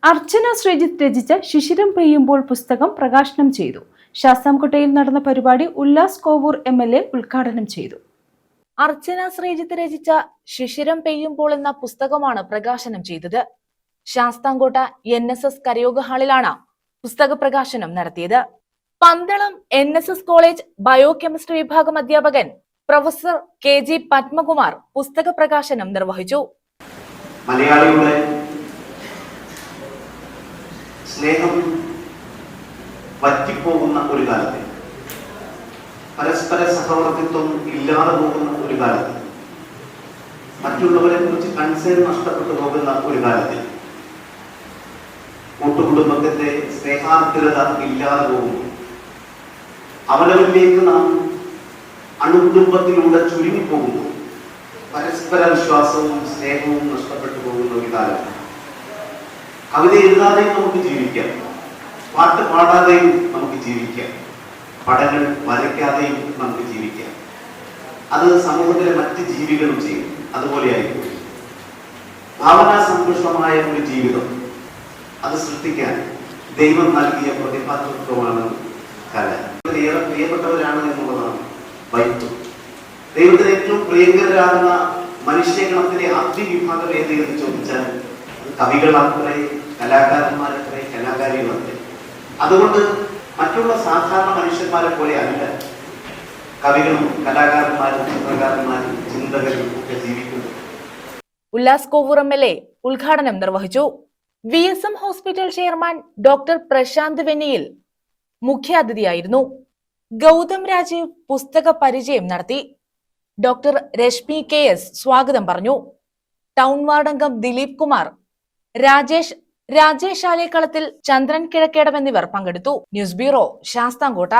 അർച്ചന ശ്രീജിത്ത് രചിച്ച ശിശിരം പെയ്യുമ്പോൾ പുസ്തകം പ്രകാശനം ചെയ്തു. ശാസ്താംകോട്ടയിൽ നടന്ന പരിപാടി ഉല്ലാസ് കോവൂർ MLA ഉദ്ഘാടനം ചെയ്തു. അർച്ചന ശ്രീജിത്ത് രചിച്ച ശിശിരം പെയ്യുമ്പോൾ എന്ന പുസ്തകമാണ് പ്രകാശനം ചെയ്തത്. ശാസ്താംകോട്ട NSS കരയോഗ ഹാളിലാണ് പുസ്തക പ്രകാശനം നടത്തിയത്. പന്തളം NSS കോളേജ് ബയോകെമിസ്ട്രി വിഭാഗം അധ്യാപകൻ പ്രൊഫസർ KG പത്മകുമാർ പുസ്തക പ്രകാശനം നിർവഹിച്ചു. മലയാളിയുടെ സ്നേഹം വറ്റിപ്പോകുന്ന ഒരു കാലത്ത്, പരസ്പര സഹവർത്തിത്വം ഇല്ലാതെ പോകുന്ന ഒരു കാലത്ത്, മറ്റുള്ളവരെ കുറിച്ച് കൺസേൺ നഷ്ടപ്പെട്ടു പോകുന്ന ഒരു കാലത്ത്, കൂട്ടുകുടുംബത്തിന്റെ സ്നേഹാർദ്രത ഇല്ലാതെ പോകുന്നു. അവനവനിലേക്ക് നാം അണുകുടുംബത്തിലൂടെ ചുരുങ്ങിപ്പോകുന്നു. പരസ്പര വിശ്വാസവും സ്നേഹവും നഷ്ടപ്പെട്ടു പോകുന്ന ഒരു കാലം. കവിത എഴുതാതെയും നമുക്ക് ജീവിക്കാം, പാട്ട് പാടാതെയും നമുക്ക് ജീവിക്കാം, പടങ്ങൾ വരയ്ക്കാതെയും നമുക്ക് ജീവിക്കാം. അത് സമൂഹത്തിലെ മറ്റ് ജീവികളും ചെയ്യും. അതുപോലെയായിരിക്കും ഭാവനാ സമ്പുഷ്ടമായ ഒരു ജീവിതം. അത് സൃഷ്ടിക്കാൻ ദൈവം നൽകിയ പ്രതിഭാതൃത്വമാണ് കല. ഏറെ പ്രിയപ്പെട്ടവരാണ് എന്നുള്ളതാണ് വൈദ്യം. ദൈവത്തിന് ഏറ്റവും പ്രിയങ്കരാകുന്ന മനുഷ്യഗണത്തിലെ ആദ്യ വിഭാഗം ഏതെന്ന് ചോദിച്ചാൽ കവികളാത്രേ, കലാകാരന്മാരത്രേ, കലാകാരികളത്രേ. അതുകൊണ്ട് മറ്റുള്ള സാധാരണ മനുഷ്യന്മാരെ പോലെ അല്ല കവികളും കലാകാരന്മാരും ചിത്രകാരന്മാരും ചിന്തകരും ഒക്കെ ജീവിക്കുന്നത്. ഉല്ലാസ് കോവൂർ MLA ഉദ്ഘാടനം നിർവഹിച്ചു. VSM hospital chairman doctor Prashanth Venniyil മുഖ്യാതിഥിയായിരുന്നു. ഗൗതം രാജീവ് പുസ്തക പരിചയം നടത്തി. ഡോക്ടർ രശ്മി KS സ്വാഗതം പറഞ്ഞു. ടൗൺ വാർഡംഗം ദിലീപ് കുമാർ, രാജേഷ് ആലേക്കളത്തിൽ, ചന്ദ്രൻ കിഴക്കേടം എന്നിവർ പങ്കെടുത്തു. News bureau, Sasthamkotta.